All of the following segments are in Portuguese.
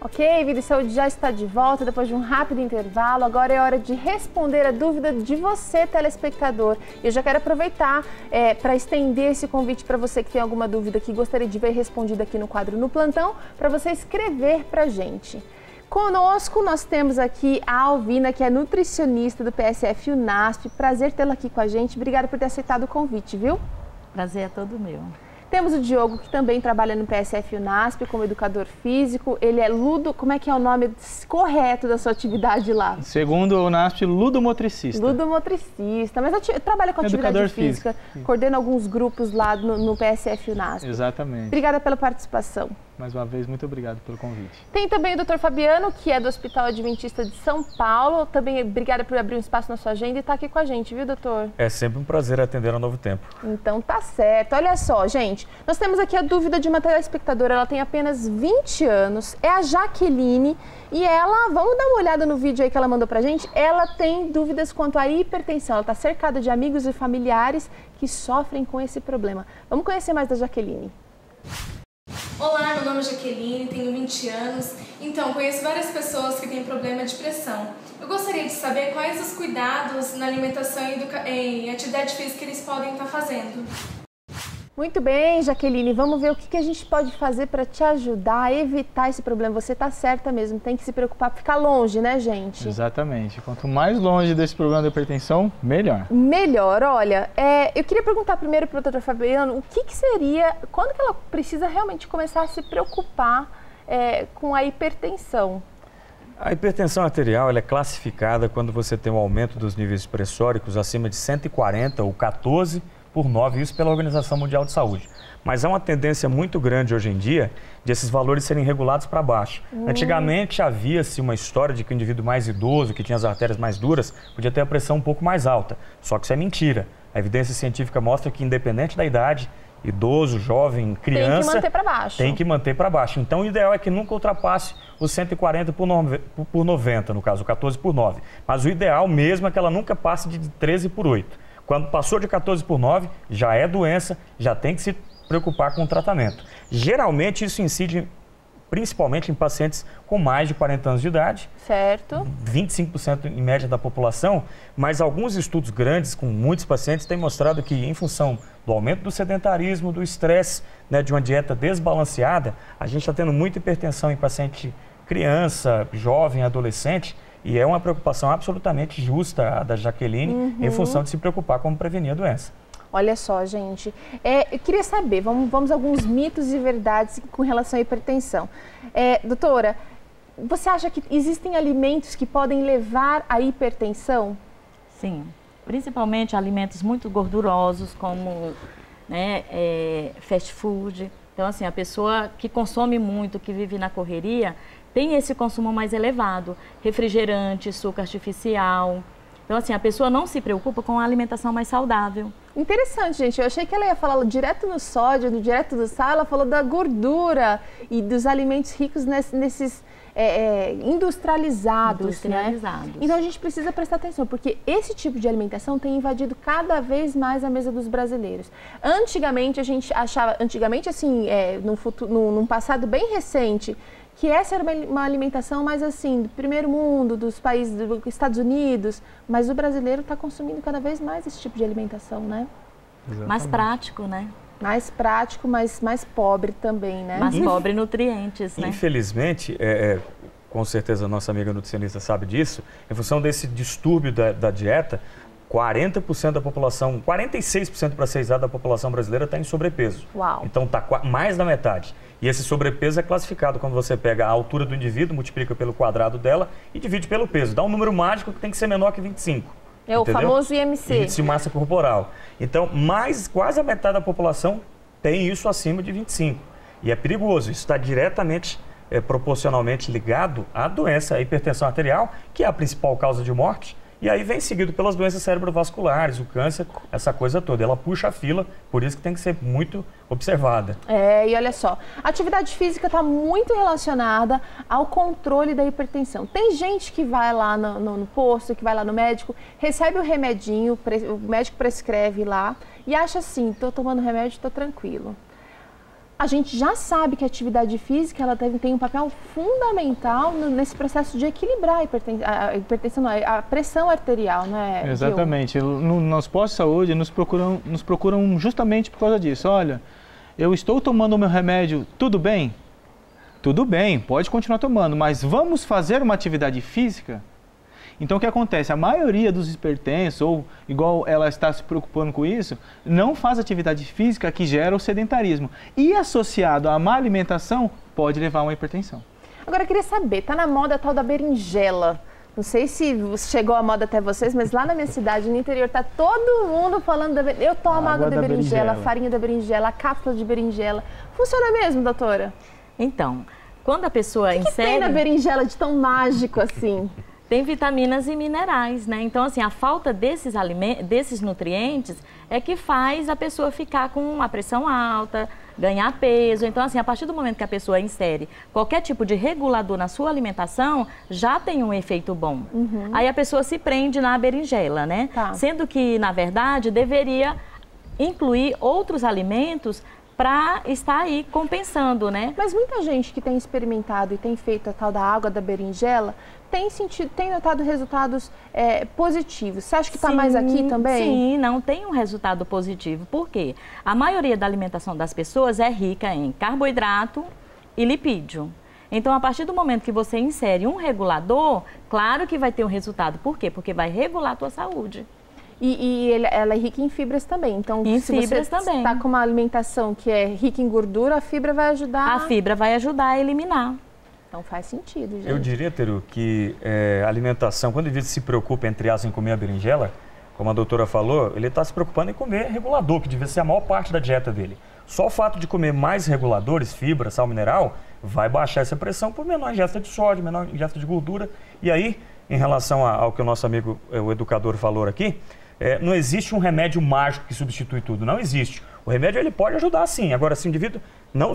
Ok, Vida e Saúde já está de volta depois de um rápido intervalo. Agora é hora de responder a dúvida de você, telespectador. Eu já quero aproveitar para estender esse convite para você que tem alguma dúvida que gostaria de ver respondida aqui no quadro No Plantão, para você escrever para a gente. Conosco nós temos aqui a Alvina, que é nutricionista do PSF Unasp. Prazer tê-la aqui com a gente. Obrigada por ter aceitado o convite, viu? Prazer é todo meu. Temos o Diogo, que também trabalha no PSF Unasp como educador físico. Ele é como é que é o nome correto da sua atividade lá? Segundo o Unasp, ludomotricista. Ludomotricista, mas trabalha com atividade física, coordena alguns grupos lá no PSF Unasp. Exatamente. Obrigada pela participação. Mais uma vez, muito obrigado pelo convite. Tem também o Dr. Fabiano, que é do Hospital Adventista de São Paulo. Também obrigada por abrir um espaço na sua agenda e estar aqui com a gente, viu, doutor? É sempre um prazer atender ao Novo Tempo. Então tá certo. Olha só, gente, nós temos aqui a dúvida de uma telespectadora. Ela tem apenas 20 anos, é a Jaqueline, e ela, vamos dar uma olhada no vídeo aí que ela mandou pra gente, ela tem dúvidas quanto à hipertensão. Ela tá cercada de amigos e familiares que sofrem com esse problema. Vamos conhecer mais da Jaqueline. Olá, meu nome é Jaqueline, tenho 20 anos, então conheço várias pessoas que têm problema de pressão. Eu gostaria de saber quais os cuidados na alimentação e atividade física que eles podem estar fazendo. Muito bem, Jaqueline, vamos ver o que a gente pode fazer para te ajudar a evitar esse problema. Você está certa mesmo, tem que se preocupar, ficar longe, né, gente? Exatamente. Quanto mais longe desse problema da hipertensão, melhor. Melhor. Olha, eu queria perguntar primeiro para o Dr. Fabiano, o que seria, quando que ela precisa realmente começar a se preocupar com a hipertensão? A hipertensão arterial ela é classificada quando você tem um aumento dos níveis pressóricos acima de 140 ou 14/9, isso pela Organização Mundial de Saúde. Mas há uma tendência muito grande hoje em dia de esses valores serem regulados para baixo. Antigamente havia-se uma história de que o indivíduo mais idoso, que tinha as artérias mais duras, podia ter a pressão um pouco mais alta. Só que isso é mentira. A evidência científica mostra que, independente da idade, idoso, jovem, criança... Tem que manter para baixo. Tem que manter para baixo. Então, o ideal é que nunca ultrapasse os 140/90, no caso, 14/9. Mas o ideal mesmo é que ela nunca passe de 13/8. Quando passou de 14/9, já é doença, já tem que se preocupar com o tratamento. Geralmente, isso incide principalmente em pacientes com mais de 40 anos de idade. Certo. 25% em média da população, mas alguns estudos grandes com muitos pacientes têm mostrado que, em função do aumento do sedentarismo, do estresse, né, de uma dieta desbalanceada, a gente está tendo muita hipertensão em paciente criança, jovem, adolescente, e é uma preocupação absolutamente justa a da Jaqueline, em função de se preocupar como prevenir a doença. Olha só, gente, eu queria saber, vamos a alguns mitos e verdades com relação à hipertensão. Doutora, você acha que existem alimentos que podem levar à hipertensão? Sim, principalmente alimentos muito gordurosos, como fast food. Então, assim, a pessoa que consome muito, que vive na correria, tem esse consumo mais elevado, refrigerante, suco artificial. Então, assim, a pessoa não se preocupa com a alimentação mais saudável. Interessante, gente. Eu achei que ela ia falar direto no sódio, direto do sal. Ela falou da gordura e dos alimentos ricos nesses industrializados, né? Então, a gente precisa prestar atenção, porque esse tipo de alimentação tem invadido cada vez mais a mesa dos brasileiros. Antigamente, a gente achava... assim, num passado bem recente, que essa era uma alimentação mais assim, do primeiro mundo, dos países dos Estados Unidos, mas o brasileiro está consumindo cada vez mais esse tipo de alimentação, né? Exatamente. Mais prático, né? Mais prático, mas mais pobre também, né? Mais pobre em nutrientes, né? Infelizmente, com certeza a nossa amiga nutricionista sabe disso, em função desse distúrbio da dieta, 40% da população, 46% para ser exato da população brasileira está em sobrepeso. Uau. Então está mais da metade. E esse sobrepeso é classificado quando você pega a altura do indivíduo, multiplica pelo quadrado dela e divide pelo peso. Dá um número mágico que tem que ser menor que 25. É o famoso IMC. Índice de massa corporal. Então, quase a metade da população tem isso acima de 25. E é perigoso. Isso está diretamente, proporcionalmente ligado à doença, à hipertensão arterial, que é a principal causa de morte. E aí vem seguido pelas doenças cerebrovasculares, o câncer, essa coisa toda. Ela puxa a fila, por isso que tem que ser muito observada. E olha só, a atividade física está muito relacionada ao controle da hipertensão. Tem gente que vai lá no posto, que vai lá no médico, recebe o remedinho, o médico prescreve lá e acha assim, estou tomando remédio, estou tranquilo. A gente já sabe que a atividade física ela tem um papel fundamental nesse processo de equilibrar a pressão arterial, né? Exatamente. Nos postos de saúde nos procuram justamente por causa disso. Olha, eu estou tomando o meu remédio, tudo bem? Tudo bem, pode continuar tomando, mas vamos fazer uma atividade física? Então o que acontece? A maioria dos hipertensos, ou igual ela está se preocupando com isso, não faz atividade física que gera o sedentarismo. E associado à má alimentação, pode levar a uma hipertensão. Agora eu queria saber, tá na moda a tal da berinjela. Não sei se chegou a moda até vocês, mas lá na minha cidade, no interior, tá todo mundo falando da berinjela. Eu tomo água da berinjela, farinha da berinjela, a cápsula de berinjela. Funciona mesmo, doutora? Então, quando a pessoa insere... O que tem na berinjela de tão mágico assim? Tem vitaminas e minerais, né? Então, assim, a falta desses nutrientes é que faz a pessoa ficar com uma pressão alta, ganhar peso. Então, assim, a partir do momento que a pessoa insere qualquer tipo de regulador na sua alimentação, já tem um efeito bom. Aí a pessoa se prende na berinjela, né? Tá. Sendo que, na verdade, deveria incluir outros alimentos para estar aí compensando, né? Mas muita gente que tem experimentado e tem feito a tal da água da berinjela tem notado resultados positivos. Você acha que está mais aqui também? Sim, não tem um resultado positivo. Por quê? A maioria da alimentação das pessoas é rica em carboidrato e lipídio. Então, a partir do momento que você insere um regulador, claro que vai ter um resultado. Por quê? Porque vai regular a tua saúde. E ela é rica em fibras também. Então, se você está com uma alimentação que é rica em gordura, a fibra vai ajudar... A fibra vai ajudar a eliminar. Então faz sentido, gente. Eu diria, Teru, que a alimentação, quando o indivíduo se preocupa, entre aspas, em comer a berinjela, como a doutora falou, ele está se preocupando em comer regulador, que devia ser a maior parte da dieta dele. Só o fato de comer mais reguladores, fibra, sal mineral, vai baixar essa pressão por menor ingesta de sódio, menor ingesta de gordura. E aí, em relação ao que o nosso amigo, o educador, falou aqui, não existe um remédio mágico que substitui tudo, não existe. O remédio ele pode ajudar sim, agora se o indivíduo não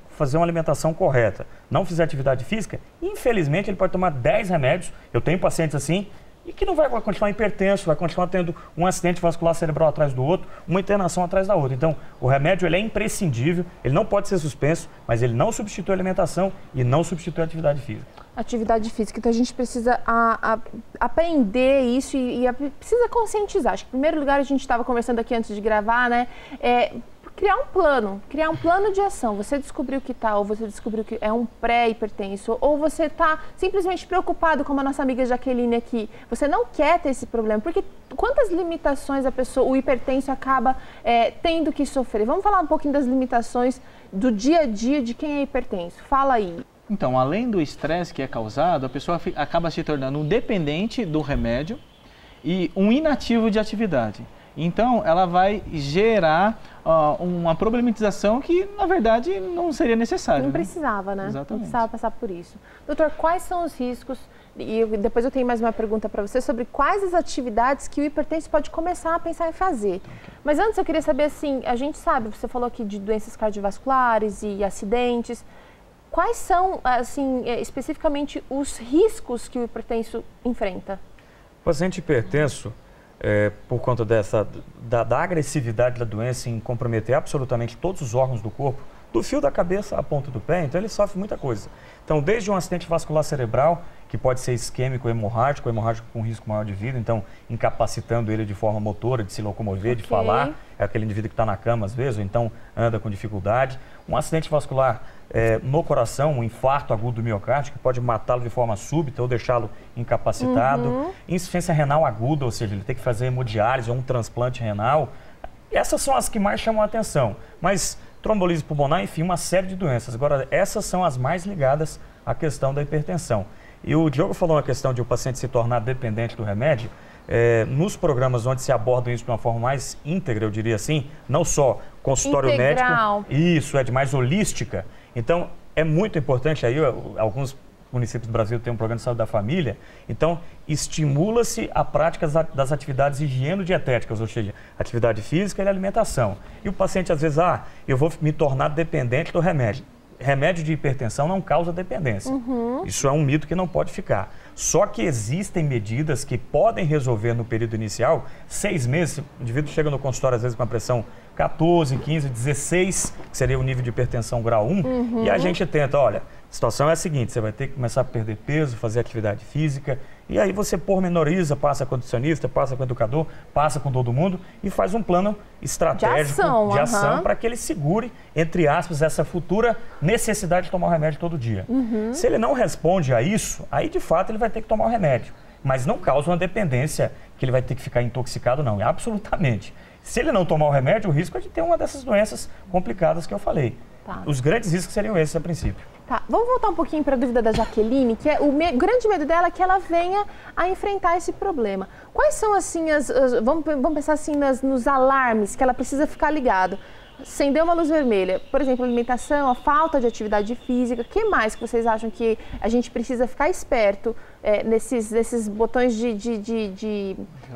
fazer uma alimentação correta, não fizer atividade física, infelizmente ele pode tomar 10 remédios, eu tenho pacientes assim, e que não vai continuar hipertenso, vai continuar tendo um acidente vascular cerebral atrás do outro, uma internação atrás da outra. Então, o remédio ele é imprescindível, ele não pode ser suspenso, mas ele não substitui a alimentação e não substitui a atividade física. Atividade física, então a gente precisa aprender isso e precisa conscientizar. Acho que, em primeiro lugar, a gente estava conversando aqui antes de gravar, né? Criar um plano de ação. Você descobriu que ou você descobriu que é um pré-hipertenso, ou você está simplesmente preocupado, como a nossa amiga Jaqueline aqui. Você não quer ter esse problema, porque quantas limitações o hipertenso acaba tendo que sofrer? Vamos falar um pouquinho das limitações do dia a dia de quem é hipertenso. Fala aí. Então, além do estresse que é causado, a pessoa acaba se tornando um dependente do remédio e um inativo de atividade. Então, ela vai gerar uma problematização que, na verdade, não seria necessária. Não precisava, né? Exatamente. Não precisava passar por isso. Doutor, quais são os riscos? E depois eu tenho mais uma pergunta para você sobre quais as atividades que o hipertenso pode começar a pensar em fazer. Mas antes eu queria saber, assim, a gente sabe, você falou aqui de doenças cardiovasculares e acidentes. Quais são, assim, especificamente os riscos que o hipertenso enfrenta? O paciente hipertenso, por conta da agressividade da doença em comprometer absolutamente todos os órgãos do corpo, do fio da cabeça à ponta do pé, então ele sofre muita coisa. Então, desde um acidente vascular cerebral, que pode ser isquêmico, hemorrágico com risco maior de vida, então incapacitando ele de forma motora, de se locomover, de falar, é aquele indivíduo que está na cama às vezes, ou então anda com dificuldade. Um acidente vascular no coração, um infarto agudo do miocárdio, que pode matá-lo de forma súbita ou deixá-lo incapacitado. Insuficiência renal aguda, ou seja, ele tem que fazer hemodiálise ou um transplante renal. Essas são as que mais chamam a atenção. Mas trombolise pulmonar, enfim, uma série de doenças. Agora, essas são as mais ligadas à questão da hipertensão. E o Diogo falou na questão de o paciente se tornar dependente do remédio. Nos programas onde se abordam isso de uma forma mais íntegra, eu diria assim, não só consultório médico, isso, de mais holística. Então, é muito importante, aí alguns municípios do Brasil têm um programa de saúde da família, então estimula-se a prática das atividades higieno-dietéticas, ou seja, atividade física e alimentação. E o paciente às vezes, eu vou me tornar dependente do remédio. remédio de hipertensão não causa dependência. Isso é um mito que não pode ficar. Só que existem medidas que podem resolver no período inicial, 6 meses, o indivíduo chega no consultório às vezes com a pressão 14, 15, 16, que seria o nível de hipertensão grau 1, e a gente tenta, olha, a situação é a seguinte, você vai ter que começar a perder peso, fazer atividade física, e aí você pormenoriza, passa com o nutricionista, passa com o educador, passa com todo mundo e faz um plano estratégico de ação para que ele segure, entre aspas, essa futura necessidade de tomar o remédio todo dia. Se ele não responde a isso, aí de fato ele vai ter que tomar o remédio, mas não causa uma dependência que ele vai ter que ficar intoxicado, não, absolutamente. Se ele não tomar o remédio, o risco é de ter uma dessas doenças complicadas que eu falei. Tá. Os grandes riscos seriam esses a princípio. Tá, vamos voltar um pouquinho para a dúvida da Jaqueline, que é o grande medo dela é que ela venha a enfrentar esse problema. Quais são, assim, vamos pensar assim nos alarmes que ela precisa ficar ligado? Acendeu uma luz vermelha, por exemplo, alimentação, a falta de atividade física, o que mais que vocês acham que a gente precisa ficar esperto nesses botões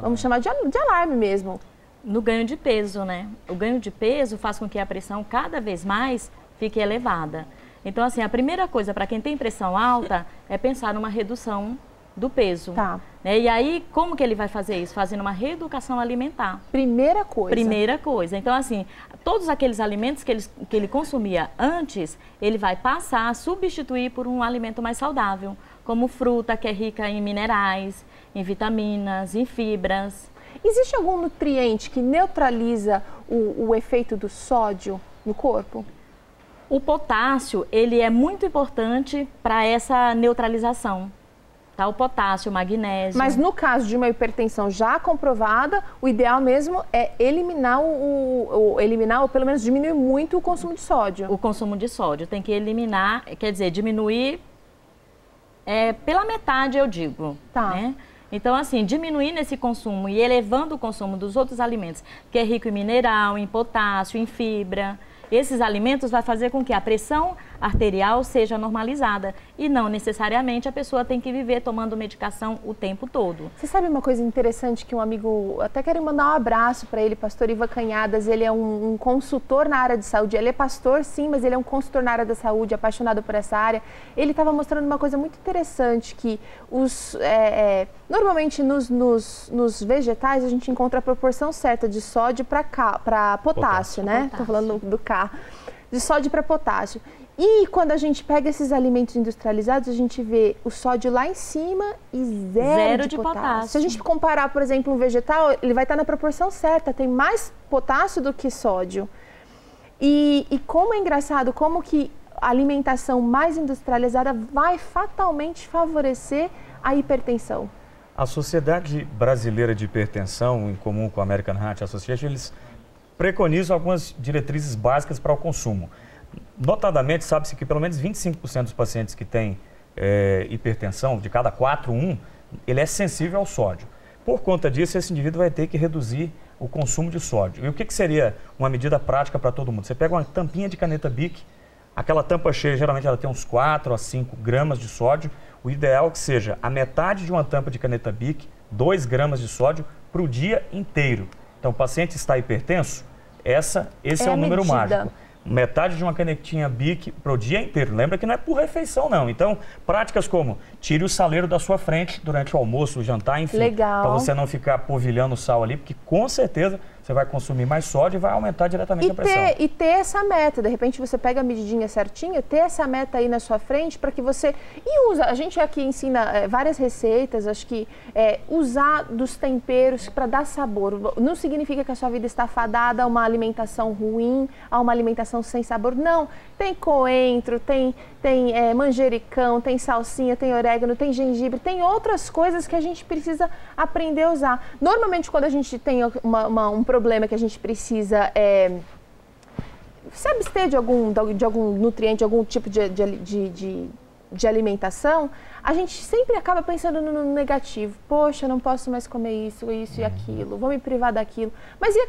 vamos chamar de alarme mesmo? No ganho de peso, né? O ganho de peso faz com que a pressão cada vez mais fique elevada. Então, assim, a primeira coisa para quem tem pressão alta é pensar numa redução do peso. Tá. Né? E aí, como que ele vai fazer isso? Fazendo uma reeducação alimentar. Primeira coisa. Primeira coisa. Então, assim, todos aqueles alimentos que ele consumia antes, ele vai passar a substituir por um alimento mais saudável, como fruta, que é rica em minerais, em vitaminas, em fibras. Existe algum nutriente que neutraliza o efeito do sódio no corpo? O potássio, ele é muito importante para essa neutralização. Tá? O potássio, o magnésio. Mas no caso de uma hipertensão já comprovada, o ideal mesmo é eliminar eliminar ou pelo menos diminuir muito o consumo de sódio. O consumo de sódio tem que eliminar, quer dizer, diminuir pela metade, eu digo. Tá. Né? Então, assim, diminuindo esse consumo e elevando o consumo dos outros alimentos, que é rico em mineral, em potássio, em fibra, esses alimentos vai fazer com que a pressão arterial seja normalizada e não necessariamente a pessoa tem que viver tomando medicação o tempo todo. Você sabe uma coisa interessante que um amigo, até quero mandar um abraço para ele, pastor Ivan Canhadas, ele é um consultor na área de saúde, ele é pastor sim, mas ele é um consultor na área da saúde, apaixonado por essa área. Ele estava mostrando uma coisa muito interessante, que normalmente nos vegetais a gente encontra a proporção certa de sódio para potássio, né? Estou falando do K, de sódio para potássio. E quando a gente pega esses alimentos industrializados, a gente vê o sódio lá em cima e zero de potássio. Se a gente comparar, por exemplo, um vegetal, ele vai estar na proporção certa, tem mais potássio do que sódio. E como é engraçado, como que a alimentação mais industrializada vai fatalmente favorecer a hipertensão. A Sociedade Brasileira de Hipertensão, em comum com a American Heart Association, eles preconizam algumas diretrizes básicas para o consumo. Notadamente, sabe-se que pelo menos 25% dos pacientes que têm hipertensão, de cada 4, 1, ele é sensível ao sódio. Por conta disso, esse indivíduo vai ter que reduzir o consumo de sódio. E o que seria uma medida prática para todo mundo? Você pega uma tampinha de caneta Bic, aquela tampa cheia, geralmente ela tem uns 4 a 5 gramas de sódio. O ideal é que seja a metade de uma tampa de caneta Bic, 2 gramas de sódio, para o dia inteiro. Então, o paciente está hipertenso, esse é o número mágico. Metade de uma canetinha Bic para o dia inteiro. Lembra que não é por refeição, não. Então, práticas como tire o saleiro da sua frente durante o almoço, o jantar, enfim. Para você não ficar polvilhando o sal ali, porque com certeza você vai consumir mais sódio e vai aumentar diretamente a pressão. E ter essa meta, de repente você pega a medidinha certinha, ter essa meta aí na sua frente para que você... E usa, a gente aqui ensina várias receitas, acho que usar dos temperos para dar sabor. Não significa que a sua vida está fadada a uma alimentação ruim, a uma alimentação sem sabor. Não, tem coentro, tem manjericão, tem salsinha, tem orégano, tem gengibre, tem outras coisas que a gente precisa aprender a usar. Normalmente quando a gente tem um problema que a gente precisa se abster de algum nutriente, de algum tipo de alimentação, a gente sempre acaba pensando no negativo. Poxa, não posso mais comer isso e aquilo, vou me privar daquilo. Mas e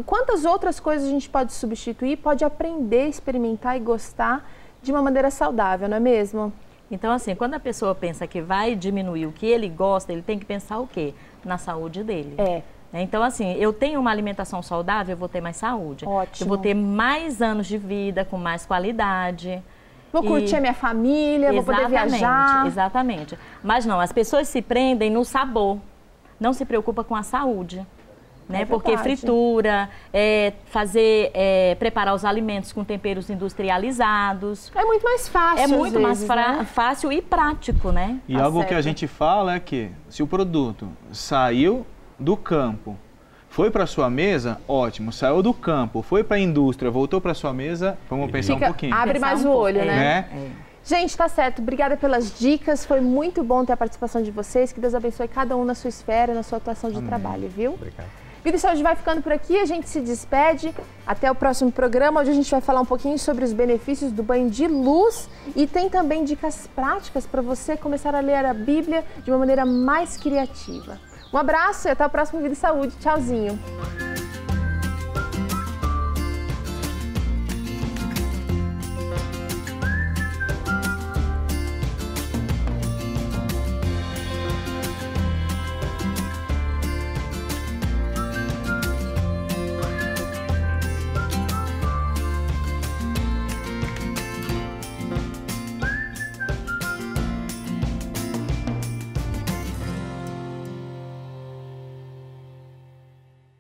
quantas outras coisas a gente pode substituir, pode aprender, experimentar e gostar de uma maneira saudável, não é mesmo? Então, assim, quando a pessoa pensa que vai diminuir o que ele gosta, ele tem que pensar o quê? Na saúde dele. Então, assim, eu tenho uma alimentação saudável, eu vou ter mais saúde. Ótimo. Eu vou ter mais anos de vida, com mais qualidade. Vou curtir a minha família, vou poder viajar. Exatamente. Mas não, as pessoas se prendem no sabor, não se preocupa com a saúde. Né? Porque fritura, preparar os alimentos com temperos industrializados. É muito mais fácil. É muito mais fácil e prático, né? E algo que a gente fala é que se o produto saiu do campo, foi para sua mesa, ótimo. Saiu do campo, foi para a indústria, voltou para sua mesa, vamos pensar um pouquinho. Abre mais o olho, né? Gente, tá certo. Obrigada pelas dicas. Foi muito bom ter a participação de vocês. Que Deus abençoe cada um na sua esfera, na sua atuação de trabalho, viu? Obrigado. Vida e Saúde vai ficando por aqui, a gente se despede. Até o próximo programa, onde a gente vai falar um pouquinho sobre os benefícios do banho de luz e tem também dicas práticas para você começar a ler a Bíblia de uma maneira mais criativa. Um abraço e até o próximo Vida e Saúde. Tchauzinho!